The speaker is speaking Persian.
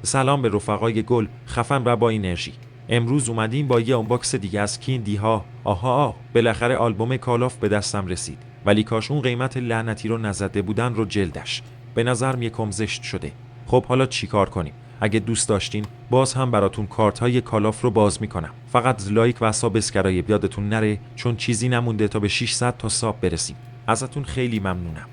سلام به رفقای گل، خفن و با انرژی. امروز اومدیم با یه آنباکس دیگه از کیندی ها. آها، بالاخره آلبوم کالاف به دستم رسید. ولی کاش اون قیمت لعنتی رو نزده بودن رو جلدش. به نظرم یکم زشت شده. خب حالا چیکار کنیم؟ اگه دوست داشتین باز هم براتون کارت های کالاف رو باز میکنم. فقط لایک و ساب اسکرایب یادتون نره، چون چیزی نمونده تا به 600 تا ساب برسیم. ازتون خیلی ممنونم.